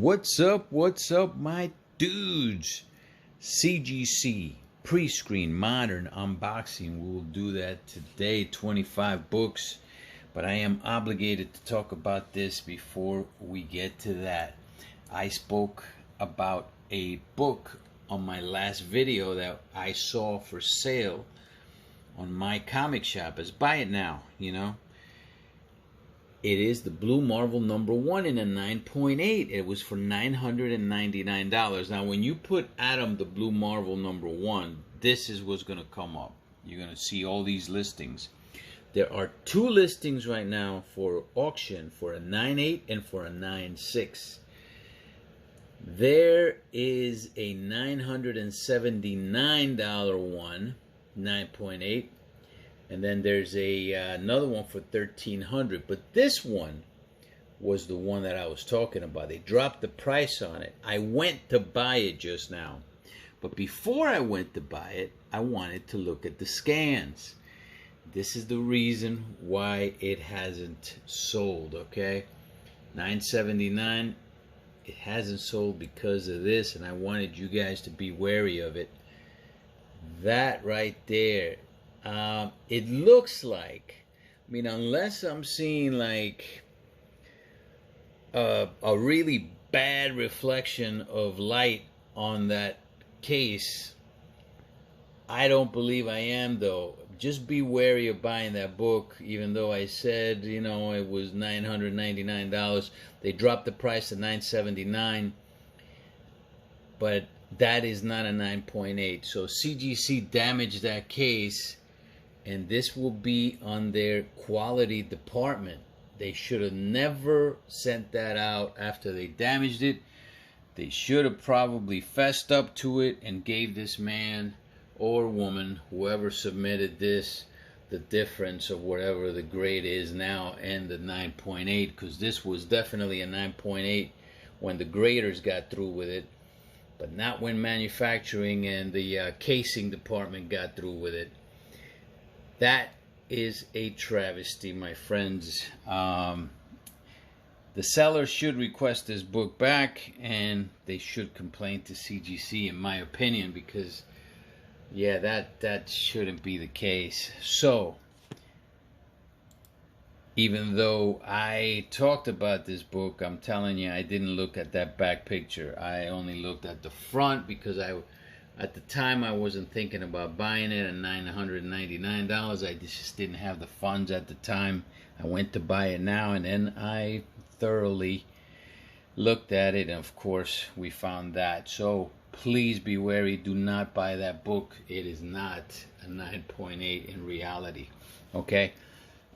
What's up, my dudes? CGC, pre-screen, modern unboxing. We will do that today, 25 books. But I am obligated to talk about this before we get to that. I spoke about a book on my last video that I saw for sale on my comic shop as buy it now, you know. It is the Blue Marvel #1 in a 9.8. It was for $999. Now, when you put Adam the Blue Marvel #1, this is what's going to come up. You're going to see all these listings. There are two listings right now for auction for a 9.8 and for a 9.6. There is a $979 one, 9.8. And then there's another one for $1,300. But this one was the one that I was talking about. They dropped the price on it. I went to buy it just now. But before I went to buy it, I wanted to look at the scans. This is the reason why it hasn't sold, okay? $979. It hasn't sold because of this, and I wanted you guys to be wary of it. That right there. It looks like, I mean, unless I'm seeing like a really bad reflection of light on that case, I don't believe I am, though. Just be wary of buying that book, even though I said, you know, it was $999. They dropped the price to $979, but that is not a 9.8. So CGC damaged that case, and this will be on their quality department. They should have never sent that out after they damaged it. They should have probably fessed up to it and gave this man or woman, whoever submitted this, the difference of whatever the grade is now and the 9.8, because this was definitely a 9.8 when the graders got through with it, but not when manufacturing and the casing department got through with it. That is a travesty, my friends. The seller should request this book back, and they should complain to CGC, in my opinion, because, yeah, that shouldn't be the case. So, even though I talked about this book, I'm telling you, I didn't look at that back picture. I only looked at the front because at the time, I wasn't thinking about buying it at $999. I just didn't have the funds at the time. I went to buy it now, and then I thoroughly looked at it, and of course, we found that. So please be wary. Do not buy that book. It is not a 9.8 in reality. Okay?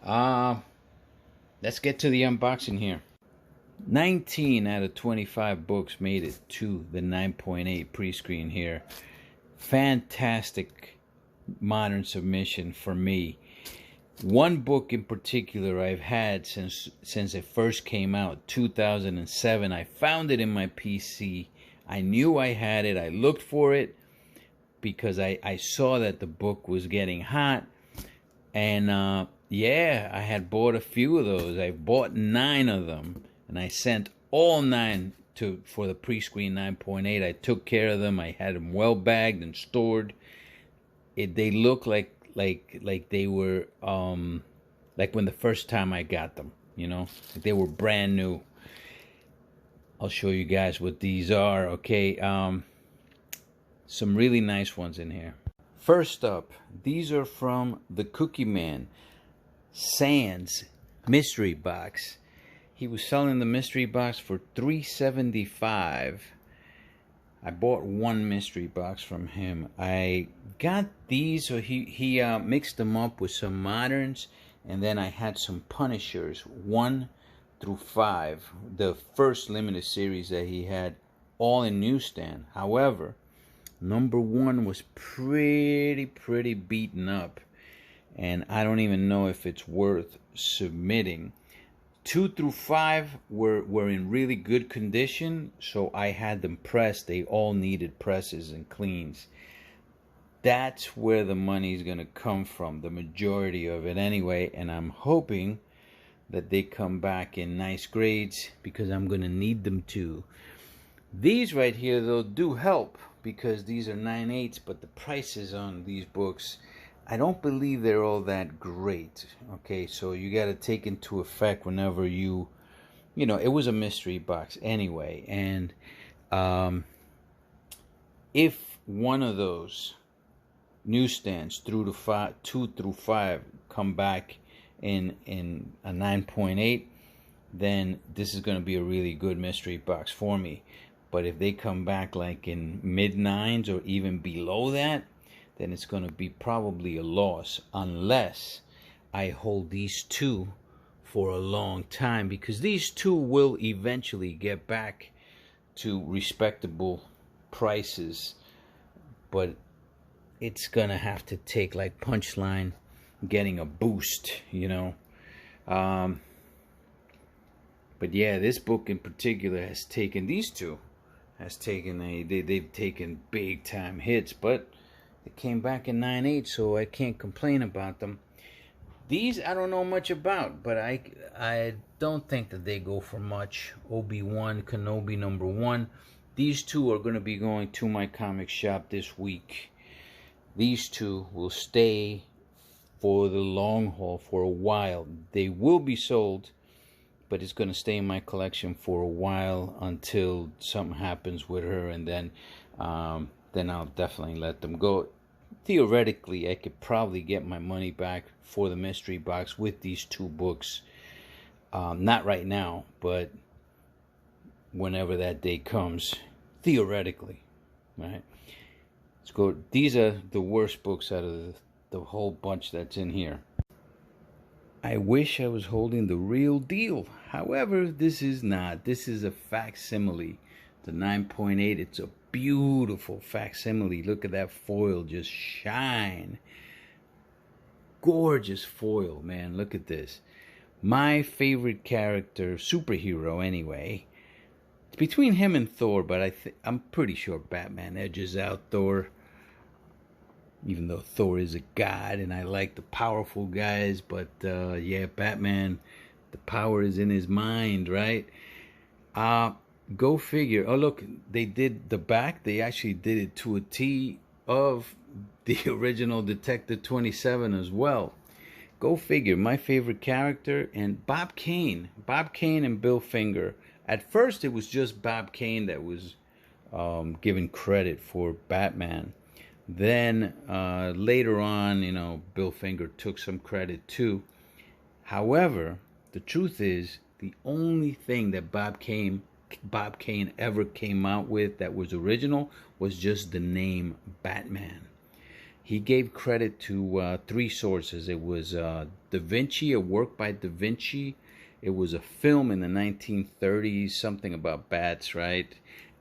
Let's get to the unboxing here. 19 out of 25 books made it to the 9.8 pre-screen here. Fantastic modern submission for me. One book in particular I've had since it first came out, 2007. I found it in my PC. I knew I had it. I looked for it because I saw that the book was getting hot. And yeah, I had bought a few of those. I bought 9 of them. And I sent all 9 for the pre-screen 9.8. I took care of them. I had them well bagged and stored. They look like they were like when the first time I got them. You know, like they were brand new. I'll show you guys what these are. Okay, some really nice ones in here. First up, these are from the Cookie Man Sans mystery box. He was selling the mystery box for $375. I bought one mystery box from him. I got these, so he mixed them up with some moderns, and then I had some Punishers, 1 through 5, the first limited series that he had, all in newsstand. However, #1 was pretty beaten up, and I don't even know if it's worth submitting. 2 through 5 were in really good condition, so I had them pressed. They all needed presses and cleans. That's where the money's going to come from, the majority of it anyway, and I'm hoping that they come back in nice grades because I'm going to need them to. These right here, though, do help because these are 9/8, but the prices on these books, I don't believe they're all that great. Okay, so you got to take into effect whenever you know, it was a mystery box anyway. And if one of those newsstands through the 2 through 5 come back in a 9.8, then this is going to be a really good mystery box for me. But if they come back like in mid-9s or even below that, then it's going to be probably a loss unless I hold these two for a long time, because these two will eventually get back to respectable prices, but it's going to have to take like Punchline getting a boost, you know. But yeah, this book in particular has taken, these two has taken they've taken big time hits, but they came back in 9/8, so I can't complain about them. These I don't know much about, but I don't think that they go for much. Obi-Wan Kenobi #1. These two are going to be going to my comic shop this week. These two will stay for the long haul for a while. They will be sold, but it's going to stay in my collection for a while until something happens with her, and then I'll definitely let them go. Theoretically, I could probably get my money back for the mystery box with these two books. Not right now, but whenever that day comes, theoretically, right? Let's go. These are the worst books out of the whole bunch that's in here. I wish I was holding the real deal. However, this is not. This is a facsimile. The 9.8, it's a beautiful facsimile. Look at that foil just shine. Gorgeous foil, man. Look at this. My favorite character, superhero anyway. It's between him and Thor, but I'm pretty sure Batman edges out Thor. Even though Thor is a god and I like the powerful guys, but yeah, Batman, the power is in his mind, right? Go figure. Oh, look, they did the back. They actually did it to a T of the original Detective 27 as well. Go figure. My favorite character, and Bob Kane and Bill Finger. At first, it was just Bob Kane that was given credit for Batman. Then later on, you know, Bill Finger took some credit too. However, the truth is, the only thing that Bob Kane ever came out with that was original was just the name Batman. He gave credit to 3 sources. It was Da Vinci, a work by Da Vinci. It was a film in the 1930s, something about bats, right?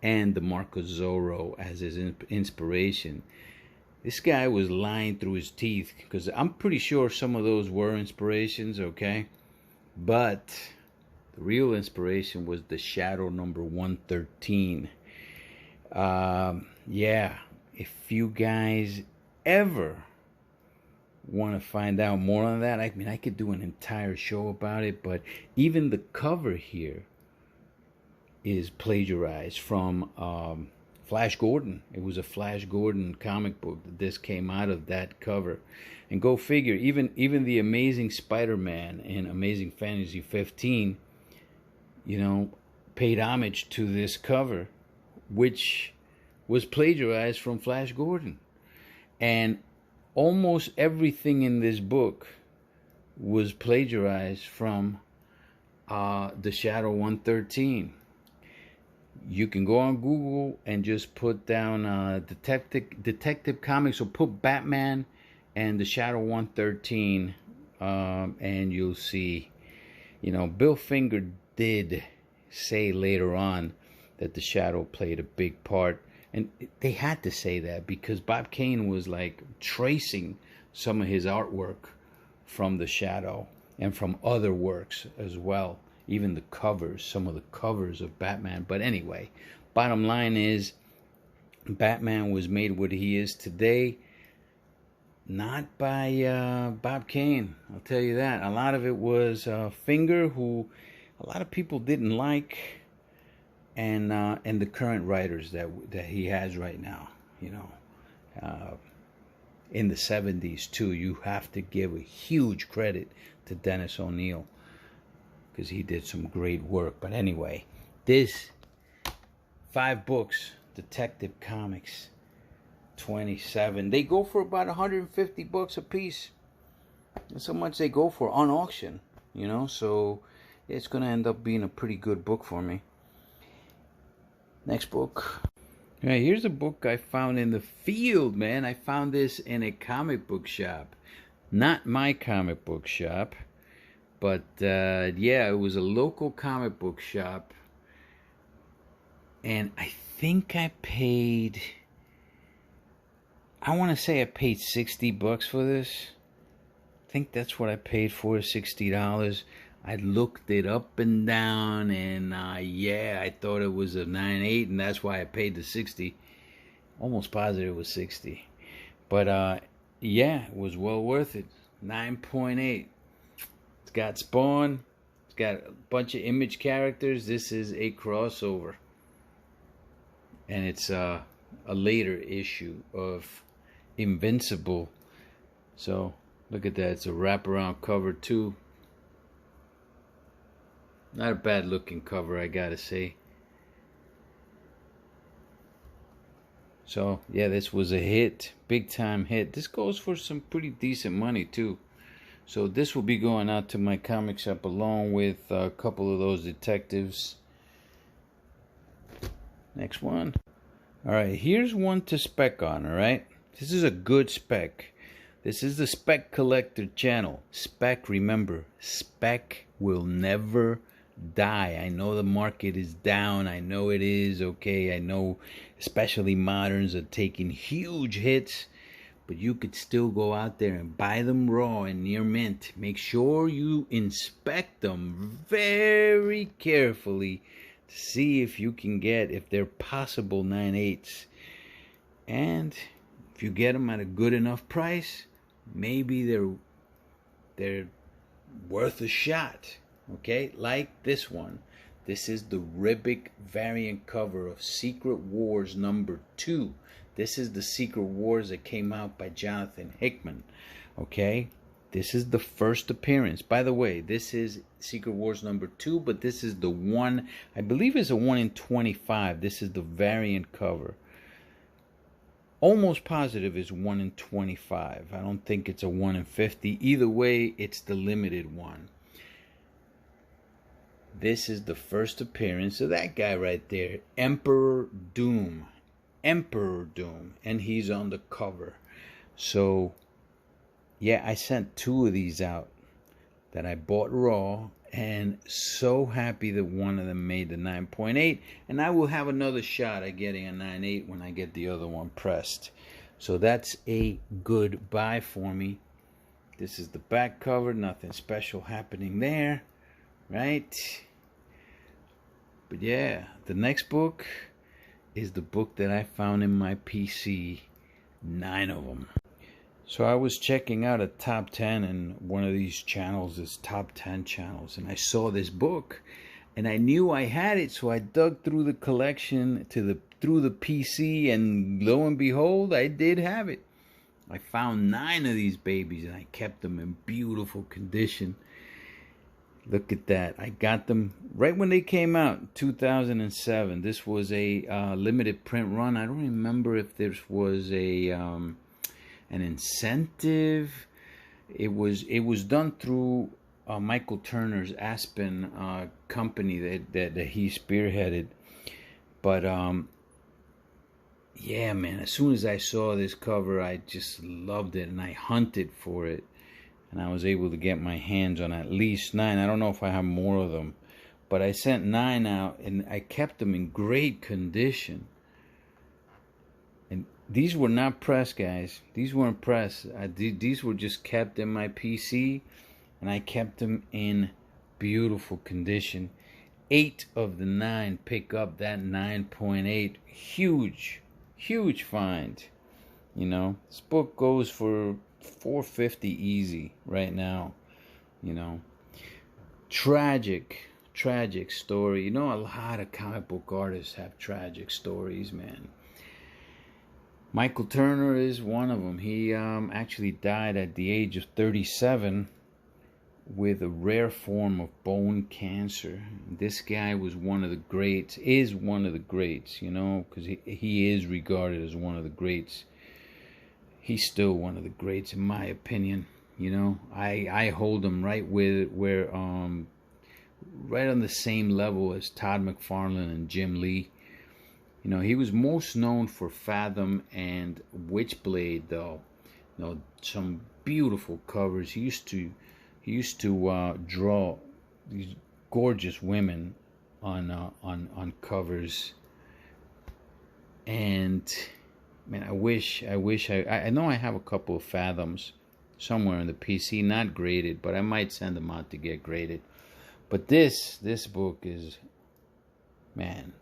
And the Mark of Zorro as his inspiration. This guy was lying through his teeth, because I'm pretty sure some of those were inspirations, okay? But the real inspiration was the Shadow number 113. Yeah, if you guys ever want to find out more on that, I mean, I could do an entire show about it, but even the cover here is plagiarized from Flash Gordon. It was a Flash Gordon comic book that this came out of that cover. And go figure, even the Amazing Spider-Man in Amazing Fantasy 15, you know, paid homage to this cover, which was plagiarized from Flash Gordon. And almost everything in this book was plagiarized from the Shadow 113. You can go on Google and just put down Detective Comics, or put Batman and the Shadow 113, and you'll see, you know, Bill Finger did say later on that the Shadow played a big part, and they had to say that because Bob Kane was like tracing some of his artwork from the Shadow and from other works as well. Even the covers, some of the covers of Batman. But anyway, bottom line is, Batman was made what he is today, not by Bob Kane. I'll tell you that. A lot of it was Finger, who a lot of people didn't like. and the current writers that he has right now. You know, in the 70s too. You have to give a huge credit to Dennis O'Neil, because he did some great work. But anyway, this 5 books, Detective Comics 27, they go for about 150 bucks a piece. That's how much they go for on auction, you know. So it's gonna end up being a pretty good book for me. Next book. All right, here's a book I found in the field, man. I found this in a comic book shop. Not my comic book shop, but yeah, it was a local comic book shop. And I think I paid, I want to say I paid 60 bucks for this. I think that's what I paid for, $60. I looked it up and down, and yeah, I thought it was a 9.8, and that's why I paid the 60. Almost positive it was 60. But yeah, it was well worth it. 9.8. It's got Spawn. It's got a bunch of Image characters. This is a crossover. And it's a later issue of Invincible. So look at that. It's a wraparound cover too. Not a bad looking cover, I gotta say. So yeah, this was a hit, big time hit. This goes for some pretty decent money too. So this will be going out to my comic shop along with a couple of those detectives. Next one. Alright, here's one to spec on, alright? This is a good spec. This is the Spec Collector channel. Spec, remember, spec will never die. I know the market is down. I know it is, okay? I know especially moderns are taking huge hits. But you could still go out there and buy them raw and near mint. Make sure you inspect them very carefully to see if you can get, if they're possible 9.8s. And if you get them at a good enough price, maybe they're worth a shot. Okay, like this one. This is the Ribic variant cover of Secret Wars #2. This is the Secret Wars that came out by Jonathan Hickman. Okay, this is the first appearance. By the way, this is Secret Wars #2, but this is the one, I believe it's a 1 in 25. This is the variant cover. Almost positive it's 1 in 25. I don't think it's a 1 in 50. Either way, it's the limited one. This is the first appearance of that guy right there, Emperor Doom. Emperor Doom. And he's on the cover. So, yeah, I sent 2 of these out that I bought raw. And so happy that one of them made the 9.8. And I will have another shot at getting a 9.8 when I get the other one pressed. So that's a good buy for me. This is the back cover. Nothing special happening there. Right? But yeah, the next book is the book that I found in my PC. 9 of them. So I was checking out a top 10 in one of these channels, this top 10 channels, and I saw this book and I knew I had it, so I dug through the collection through the PC, and lo and behold, I did have it. I found 9 of these babies and I kept them in beautiful condition. Look at that. I got them right when they came out, 2007. This was a limited print run. I don't remember if this was a an incentive. It was done through Michael Turner's Aspen company that he spearheaded. But yeah, man, as soon as I saw this cover, I just loved it and I hunted for it. And I was able to get my hands on at least 9. I don't know if I have more of them. But I sent 9 out and I kept them in great condition. And these were not pressed, guys. These weren't pressed. These were just kept in my PC. And I kept them in beautiful condition. 8 of the 9 pick up that 9.8. Huge, huge find. You know, this book goes for $4.50 easy right now. You know, tragic tragic story. You know, a lot of comic book artists have tragic stories, man. Michael Turner is one of them. He actually died at the age of 37 with a rare form of bone cancer. This guy was one of the greats, is one of the greats, you know, because he is regarded as one of the greats. He's still one of the greats, in my opinion. You know, I hold him right with where right on the same level as Todd McFarlane and Jim Lee. You know, he was most known for Fathom and Witchblade, though. You know, some beautiful covers. He used to draw these gorgeous women on covers. And man, I know I have a couple of Fathoms somewhere in the PC, not graded, but I might send them out to get graded. But this book is, man,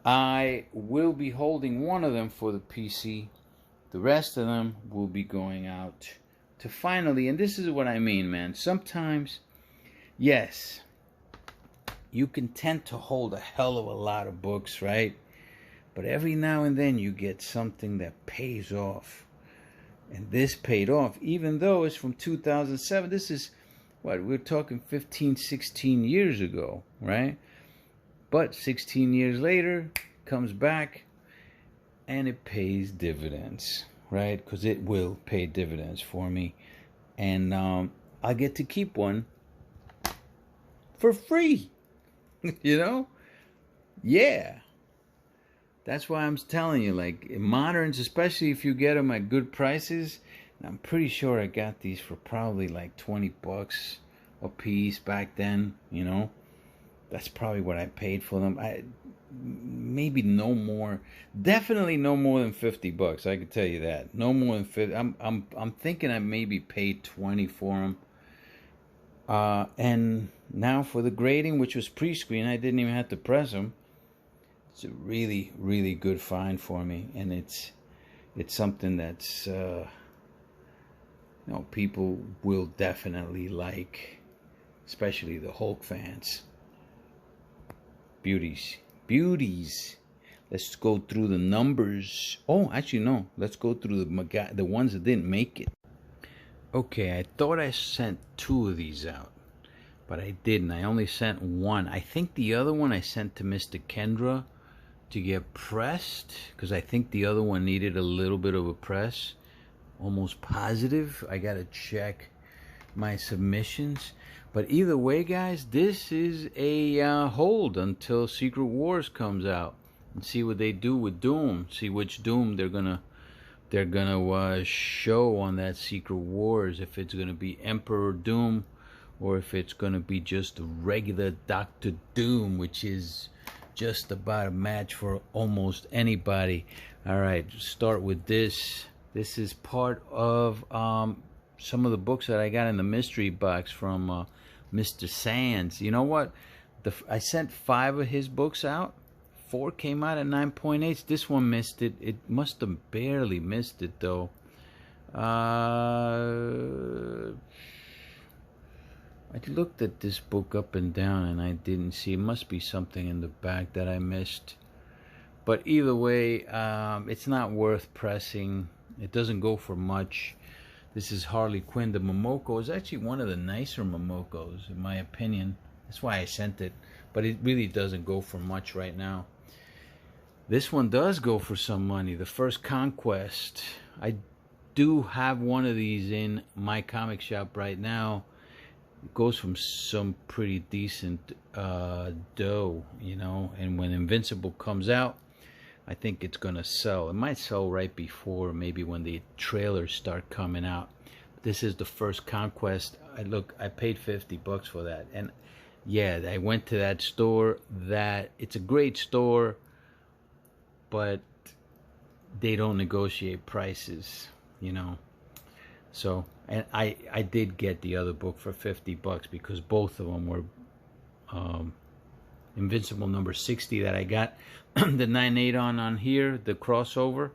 I will be holding one of them for the PC. The rest of them will be going out to finally, and this is what I mean, man. Sometimes, yes, you can tend to hold a hell of a lot of books, right? But every now and then you get something that pays off. And this paid off, even though it's from 2007. This is, what, we're talking 15, 16 years ago, right? But 16 years later, comes back, and it pays dividends, right? Because it will pay dividends for me. And I get to keep one for free, you know? Yeah. That's why I'm telling you, like, moderns, especially if you get them at good prices, and I'm pretty sure I got these for probably like $20 a piece back then, you know? That's probably what I paid for them. Maybe no more, definitely no more than $50. I can tell you that. No more than 50. I'm thinking I maybe paid 20 for them. And now for the grading, which was pre-screen, I didn't even have to press them. It's a really, really good find for me, and it's something that's you know, people will definitely like, especially the Hulk fans. Beauties. Let's go through the numbers. Oh, actually no. Let's go through the ones that didn't make it. Okay, I thought I sent 2 of these out, but I didn't. I only sent 1. I think the other one I sent to Mr. Kendra to get pressed, because I think the other one needed a little bit of a press. Almost positive. I gotta check my submissions. But either way, guys, this is a hold until Secret Wars comes out, and see what they do with Doom. See which Doom they're gonna show on that Secret Wars. If it's gonna be Emperor Doom, or if it's gonna be just a regular Doctor Doom, which is just about a match for almost anybody. All right, start with this. This is part of some of the books that I got in the mystery box from Mr. Sands. You know what? I sent 5 of his books out. 4 came out at 9.8. This one missed it. It must have barely missed it, though. I looked at this book up and down, and I didn't see. It must be something in the back that I missed. But either way, it's not worth pressing. It doesn't go for much. This is Harley Quinn. The Momoko is actually one of the nicer Momokos, in my opinion. That's why I sent it. But it really doesn't go for much right now. This one does go for some money. The First Conquest. I do have one of these in my comic shop right now. It goes from some pretty decent dough, you know. And when Invincible comes out, I think it's going to sell. It might sell right before, maybe when the trailers start coming out. This is the First Conquest. I paid $50 for that. And yeah, I went to that store. It's a great store, but they don't negotiate prices, you know. So, and I did get the other book for $50 because both of them were Invincible number 60 that I got, the 9.8 on here, the crossover,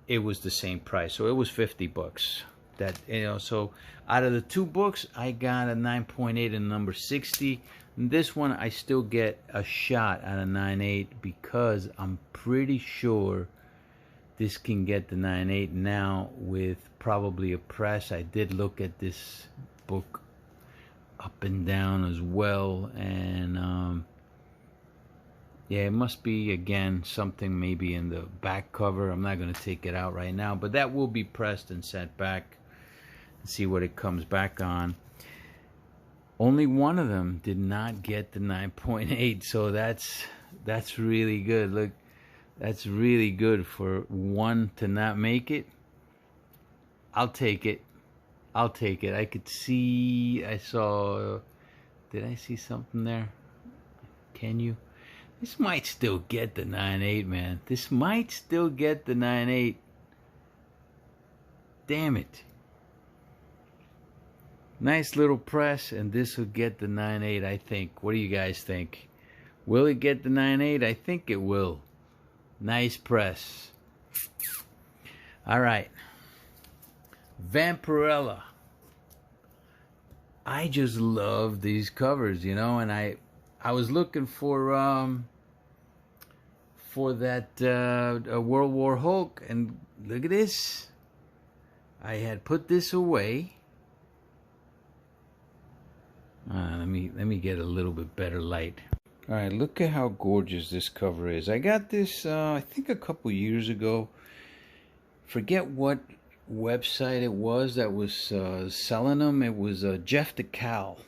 it was the same price. So it was $50. that, you know, so out of the two books, I got a 9.8 and number 60. And this one, I still get a shot at a 9.8 because I'm pretty sure this can get the 9.8 now with probably a press. I did look at this book up and down as well, and yeah, it must be again something maybe in the back cover. I'm not going to take it out right now, but that will be pressed and sent back and see what it comes back on. Only one of them did not get the 9.8, so that's really good. Look, that's really good for one to not make it. I'll take it. I'll take it. I could see, I saw, did I see something there? Can you? This might still get the 9.8, man. This might still get the 9.8. Damn it. Nice little press, and this will get the 9.8, I think. What do you guys think? Will it get the 9.8? I think it will. Nice press. All right. Vampirella. I just love these covers, you know, and I was looking for that World War Hulk, and look at this. I had put this away. Let me get a little bit better light. All right, look at how gorgeous this cover is. I got this I think a couple years ago. Forget what website it was that was selling them. It was Jeff DeCal.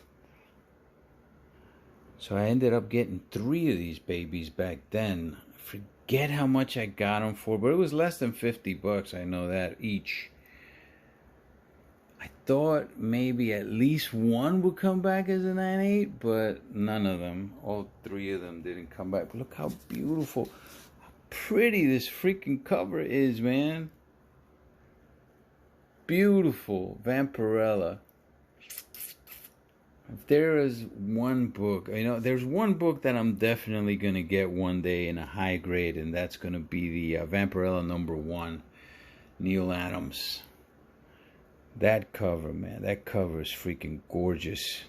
So I ended up getting 3 of these babies back then. Forget how much I got them for, but it was less than 50 bucks. I know that each. I thought maybe at least one would come back as a 9.8, but none of them. All 3 of them didn't come back. But look how beautiful, how pretty this freaking cover is, man. Beautiful. Vampirella. If there is one book, you know, there's one book that I'm definitely going to get one day in a high grade, and that's going to be the Vampirella #1, Neal Adams. That cover, man, that cover is freaking gorgeous.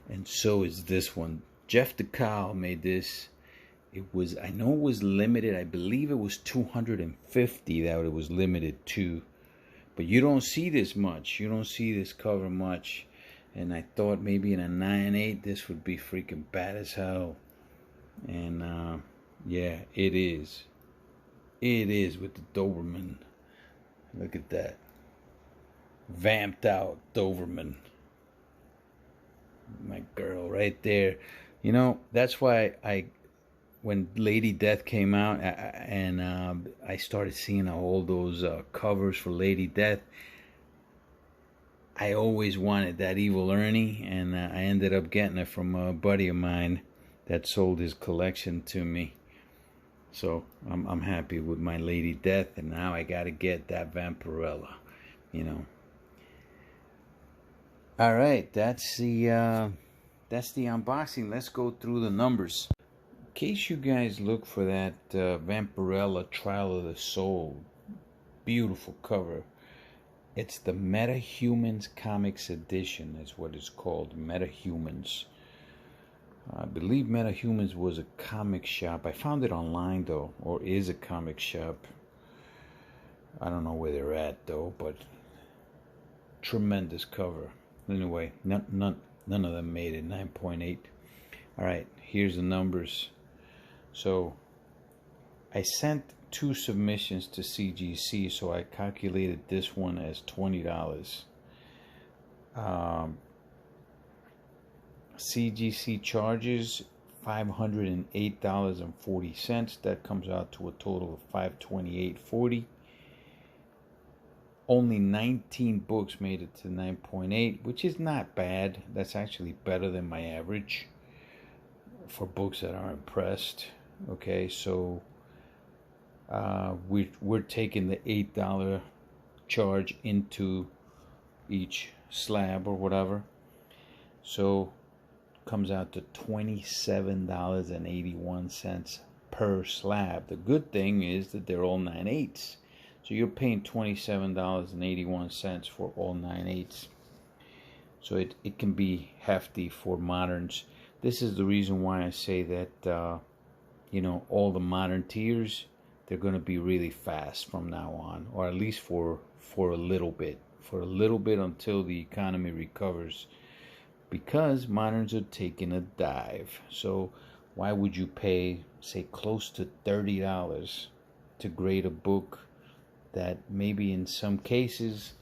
And so is this one. Jeff DeCal made this. It was, I know it was limited. I believe it was 250 that it was limited to. But you don't see this much. You don't see this cover much. And I thought maybe in a 9.8 this would be freaking bad as hell. And yeah, it is. It is with the Doberman. Look at that. Vamped out Doberman. My girl right there. You know, that's why when Lady Death came out and I started seeing all those covers for Lady Death, I always wanted that Evil Ernie, and I ended up getting it from a buddy of mine that sold his collection to me. So I'm happy with my Lady Death, and now I got to get that Vampirella, you know. All right, that's the unboxing. Let's go through the numbers. In case you guys look for that Vampirella Trial of the Soul, beautiful cover. It's the Metahumans Comics Edition is what it's called, Metahumans. I believe Metahumans was a comic shop. I found it online though, or is a comic shop. I don't know where they're at though, but tremendous cover. Anyway, none of them made it 9.8. All right, here's the numbers. So I sent 2 submissions to CGC, so I calculated this one as $20. CGC charges $508.40. That comes out to a total of $528.40. Only 19 books made it to 9.8, which is not bad. That's actually better than my average for books that aren't pressed. Okay, so we're taking the $8 charge into each slab or whatever, so comes out to $27.81 per slab. The good thing is that they're all 9/8, So you're paying $27.81 for all 9/8. So it can be hefty for moderns. This is the reason why I say that, all the modern tiers, they're going to be really fast from now on, or at least for a little bit. For a little bit until the economy recovers. Because moderns are taking a dive. So why would you pay, say, close to $30 to grade a book that maybe in some cases,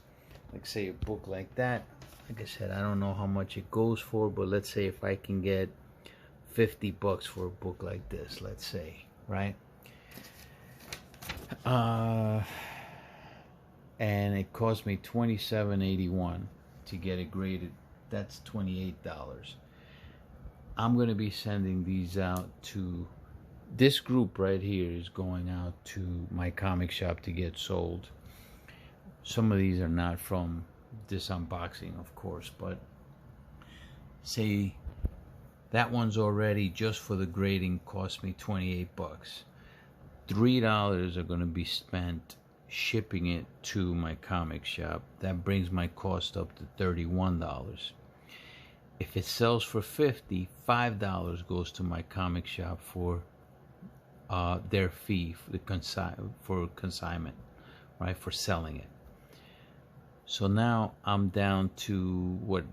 like say a book like that, like I said, I don't know how much it goes for, but let's say if I can get $50 for a book like this, let's say, right? And it cost me $27.81 to get it graded. That's $28. I'm going to be sending these out to this group right here, is going out to my comic shop to get sold. Some of these are not from this unboxing, of course, but say that one's already, just for the grading, cost me $28. $3 are going to be spent shipping it to my comic shop. That brings my cost up to $31. If it sells for $50, $5 goes to my comic shop for their fee for consignment, right, for selling it. So now I'm down to what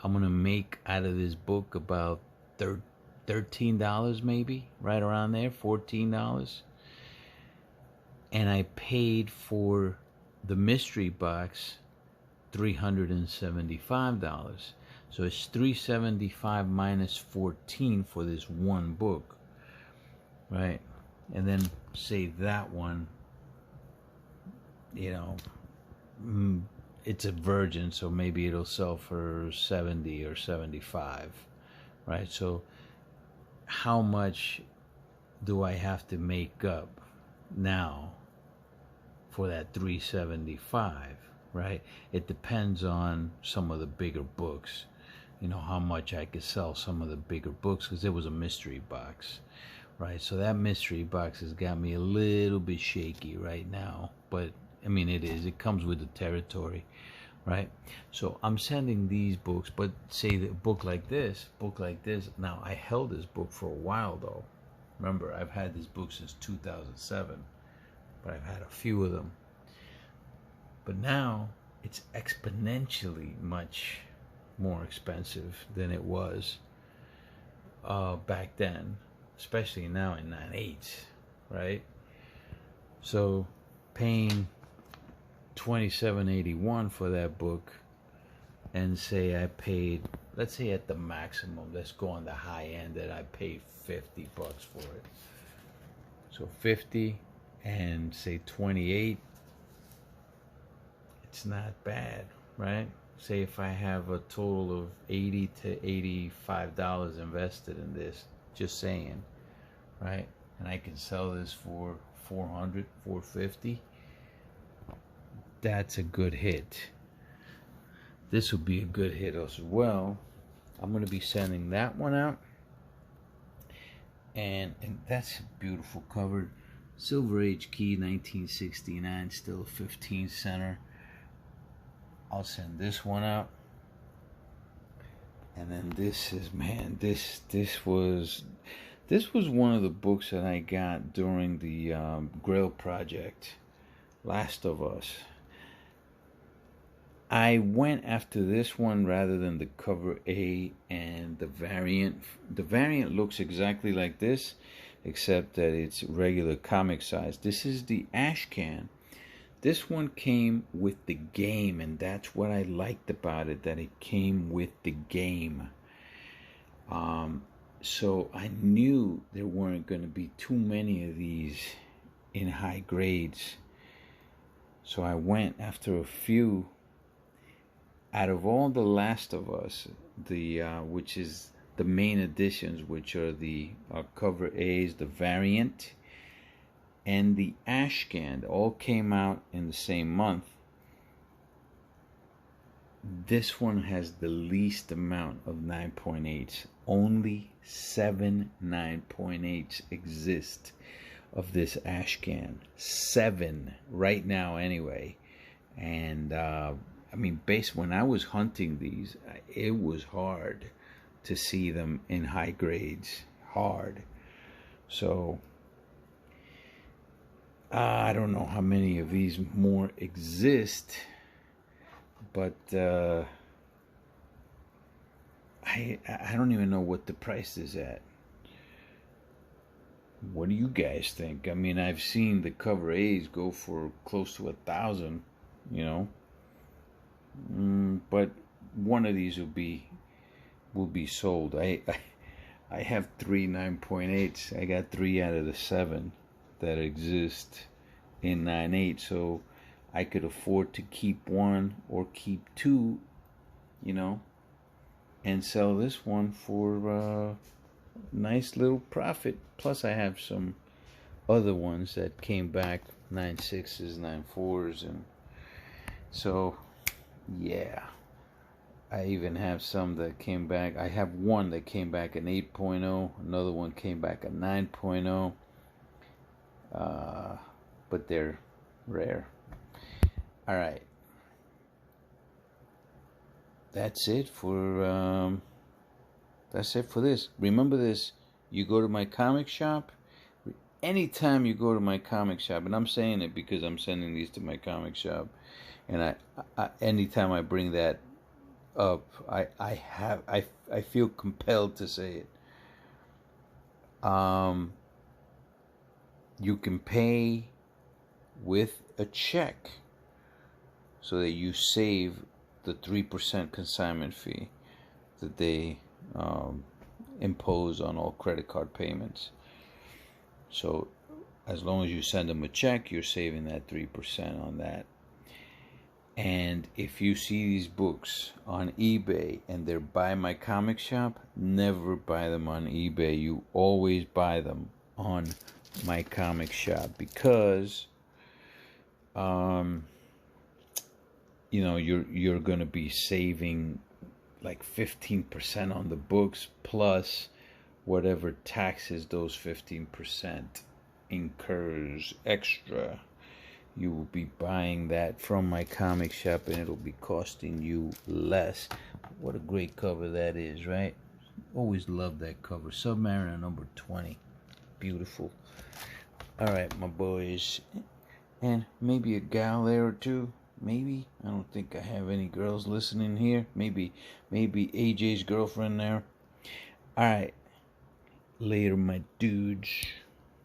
I'm gonna make out of this book, about $13 maybe, right around there, $14. And I paid for the mystery box $375. So it's $375 minus 14 for this one book, right? And then say that one, it's a virgin, so maybe it'll sell for 70 or 75, right? So how much do I have to make up now for that $375, right? It depends on some of the bigger books, how much I could sell some of the bigger books, because it was a mystery box, right? So that mystery box has got me a little bit shaky right now, but I mean, it comes with the territory, right? So I'm sending these books, but say that book like this, now I held this book for a while though. Remember, I've had this book since 2007, but I've had a few of them. But now it's exponentially much more expensive than it was back then, especially now in 9/8, right? So paying $27.81 for that book, and say I paid, let's say at the maximum, let's go on the high end, that I paid $50 for it. So 50 and say 28, it's not bad, right? Say if I have a total of $80 to $85 invested in this, just saying, right? And I can sell this for $400, $450. That's a good hit. This will be a good hit as well. I'm going to be sending that one out. And that's a beautiful cover. Silver Age key, 1969, still a 15 center. I'll send this one out. And then this is, man, this was one of the books that I got during the Grail project, Last of Us. I went after this one rather than the cover A and the variant. The variant looks exactly like this, except that it's regular comic size. This is the ash can. This one came with the game, and that's what I liked about it, that it came with the game. So I knew there weren't going to be too many of these in high grades. So I went after a few. Out of all the Last of Us, which is the main editions, which are the cover A's, the variant, and the Ashcan, all came out in the same month. This one has the least amount of 9.8s. Only 7 9.8s exist of this ashcan. 7 right now anyway. And I mean, when I was hunting these, it was hard to see them in high grades. Hard. So I don't know how many of these more exist, but I don't even know what the price is at. What do you guys think? I mean, I've seen the cover A's go for close to 1,000, you know. But one of these will be sold. I have 3 9.8s. I got 3 out of the 7 that exist in 9.8, so I could afford to keep 1 or keep 2, you know, and sell this one for nice little profit. Plus I have some other ones that came back, 9.6s, 9.4s, and so yeah, I even have some that came back. I have one that came back an 8.0, another one came back a 9.0, but they're rare. All right, that's it for this. Remember this: you go to my comic shop. Anytime you go to my comic shop, and I'm saying it because I'm sending these to my comic shop, and I anytime I bring that up, I feel compelled to say it. You can pay with a check so that you save the 3% consignment fee that they impose on all credit card payments. So as long as you send them a check, you're saving that 3% on that. And if you see these books on eBay and they're by my comic shop, never buy them on eBay. You always buy them on my comic shop, because you know, you're going to be saving like 15% on the books, plus whatever taxes those 15% incurs extra. You will be buying that from my comic shop, and it'll be costing you less. What a great cover that is, right? Always love that cover. Submariner number 20. Beautiful. All right, my boys. And maybe a gal there or two. Maybe. I don't think I have any girls listening here. Maybe AJ's girlfriend there. All right. Later, my dudes.